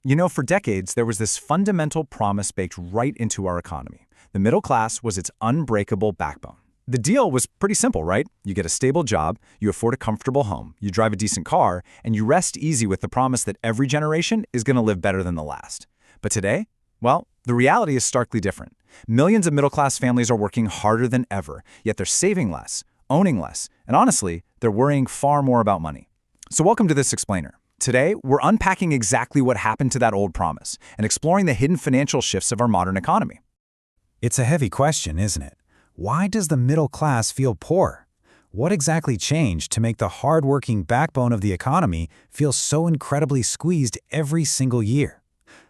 For decades, there was this fundamental promise baked right into our economy. The middle class was its unbreakable backbone. The deal was pretty simple, right? You get a stable job, you afford a comfortable home, you drive a decent car, and you rest easy with the promise that every generation is going to live better than the last. But today, well, the reality is starkly different. Millions of middle-class families are working harder than ever, yet they're saving less, owning less, and honestly, they're worrying far more about money. So welcome to this explainer. Today, we're unpacking exactly what happened to that old promise and exploring the hidden financial shifts of our modern economy. It's a heavy question, isn't it? Why does the middle class feel poor? What exactly changed to make the hard-working backbone of the economy feel so incredibly squeezed every single year?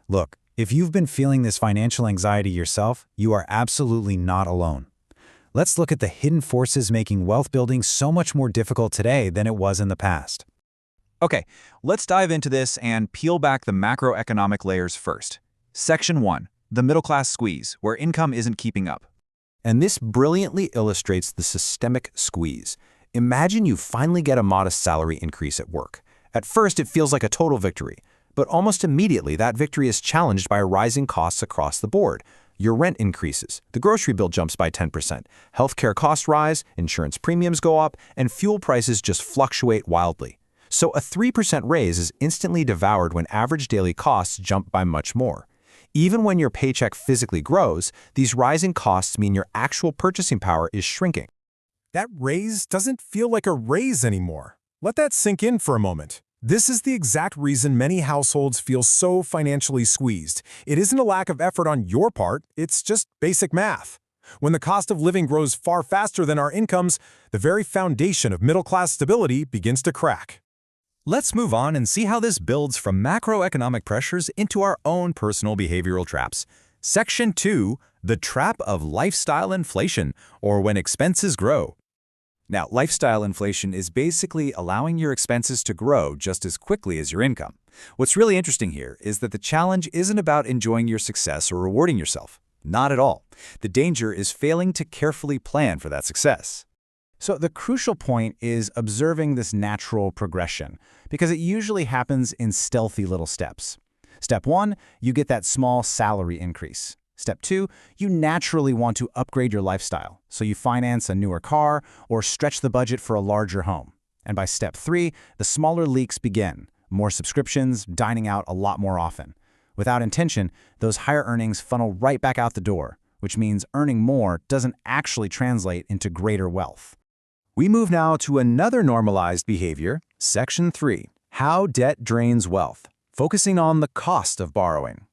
Look, if you've been feeling this financial anxiety yourself, you are absolutely not alone. Let's look at the hidden forces making wealth building so much more difficult today than it was in the past. Okay, let's dive into this and peel back the macroeconomic layers first. Section 1. The middle class squeeze, where income isn't keeping up. And this brilliantly illustrates the systemic squeeze. Imagine you finally get a modest salary increase at work. At first, it feels like a total victory, but almost immediately that victory is challenged by rising costs across the board. Your rent increases, the grocery bill jumps by 10%, healthcare costs rise, insurance premiums go up, and fuel prices just fluctuate wildly. So a 3% raise is instantly devoured when average daily costs jump by much more. Even when your paycheck physically grows, these rising costs mean your actual purchasing power is shrinking. That raise doesn't feel like a raise anymore. Let that sink in for a moment. This is the exact reason many households feel so financially squeezed. It isn't a lack of effort on your part, it's just basic math. When the cost of living grows far faster than our incomes, the very foundation of middle-class stability begins to crack. Let's move on and see how this builds from macroeconomic pressures into our own personal behavioral traps. Section 2, the trap of lifestyle inflation, or when expenses grow. Now, lifestyle inflation is basically allowing your expenses to grow just as quickly as your income. What's really interesting here is that the challenge isn't about enjoying your success or rewarding yourself. Not at all. The danger is failing to carefully plan for that success. So the crucial point is observing this natural progression, because it usually happens in stealthy little steps. Step 1, you get that small salary increase. Step 2, you naturally want to upgrade your lifestyle, so you finance a newer car or stretch the budget for a larger home. And by step 3, the smaller leaks begin. More subscriptions, dining out a lot more often. Without intention, those higher earnings funnel right back out the door, which means earning more doesn't actually translate into greater wealth. We move now to another normalized behavior, Section 3, how debt drains wealth, focusing on the cost of borrowing.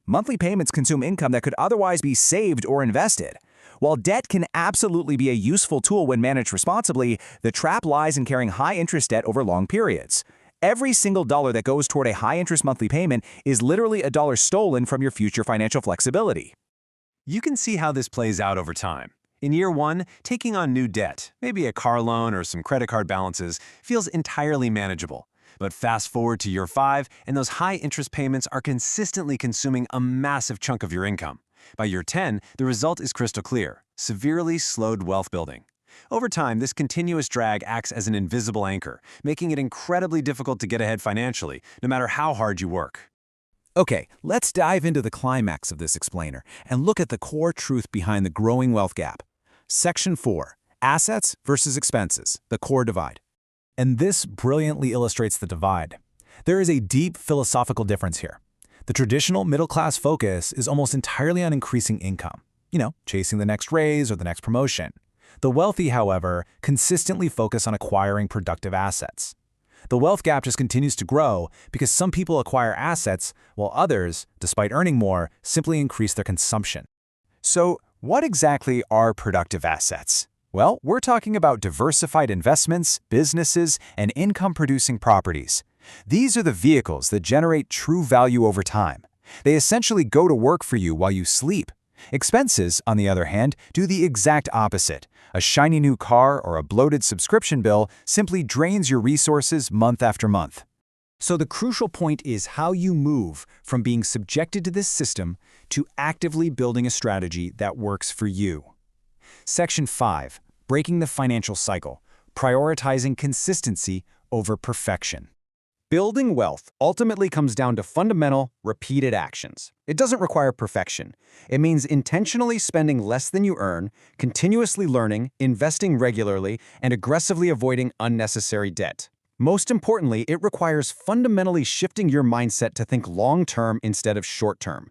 Monthly payments consume income that could otherwise be saved or invested. While debt can absolutely be a useful tool when managed responsibly, the trap lies in carrying high-interest debt over long periods. Every single dollar that goes toward a high-interest monthly payment is literally a dollar stolen from your future financial flexibility. You can see how this plays out over time. In year 1, taking on new debt, maybe a car loan or some credit card balances, feels entirely manageable. But fast forward to year 5, and those high interest payments are consistently consuming a massive chunk of your income. By year 10, the result is crystal clear: severely slowed wealth building. Over time, this continuous drag acts as an invisible anchor, making it incredibly difficult to get ahead financially, no matter how hard you work. Okay, let's dive into the climax of this explainer and look at the core truth behind the growing wealth gap. Section 4, assets versus expenses, the core divide. And this brilliantly illustrates the divide. There is a deep philosophical difference here. The traditional middle-class focus is almost entirely on increasing income, chasing the next raise or the next promotion. The wealthy, however, consistently focus on acquiring productive assets. The wealth gap just continues to grow because some people acquire assets while others, despite earning more, simply increase their consumption. So, what exactly are productive assets? Well, we're talking about diversified investments, businesses, and income-producing properties. These are the vehicles that generate true value over time. They essentially go to work for you while you sleep. Expenses, on the other hand, do the exact opposite. A shiny new car or a bloated subscription bill simply drains your resources month after month. So the crucial point is how you move from being subjected to this system to actively building a strategy that works for you. Section 5, breaking the financial cycle, prioritizing consistency over perfection. Building wealth ultimately comes down to fundamental, repeated actions. It doesn't require perfection. It means intentionally spending less than you earn, continuously learning, investing regularly, and aggressively avoiding unnecessary debt. Most importantly, it requires fundamentally shifting your mindset to think long-term instead of short-term.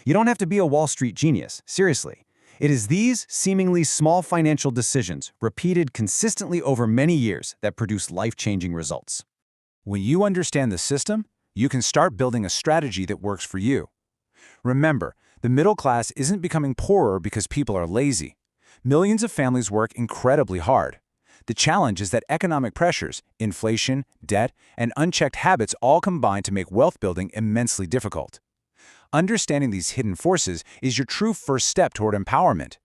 You don't have to be a Wall Street genius, seriously. It is these seemingly small financial decisions, repeated consistently over many years, that produce life-changing results. When you understand the system, you can start building a strategy that works for you. Remember, the middle class isn't becoming poorer because people are lazy. Millions of families work incredibly hard. The challenge is that economic pressures, inflation, debt, and unchecked habits all combine to make wealth building immensely difficult. Understanding these hidden forces is your true first step toward empowerment.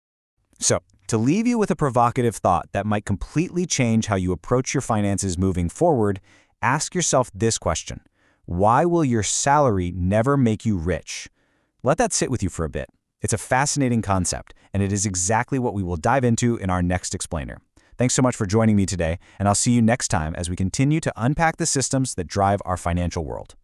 So, to leave you with a provocative thought that might completely change how you approach your finances moving forward, ask yourself this question: why will your salary never make you rich? Let that sit with you for a bit. It's a fascinating concept, and it is exactly what we will dive into in our next explainer. Thanks so much for joining me today, and I'll see you next time as we continue to unpack the systems that drive our financial world.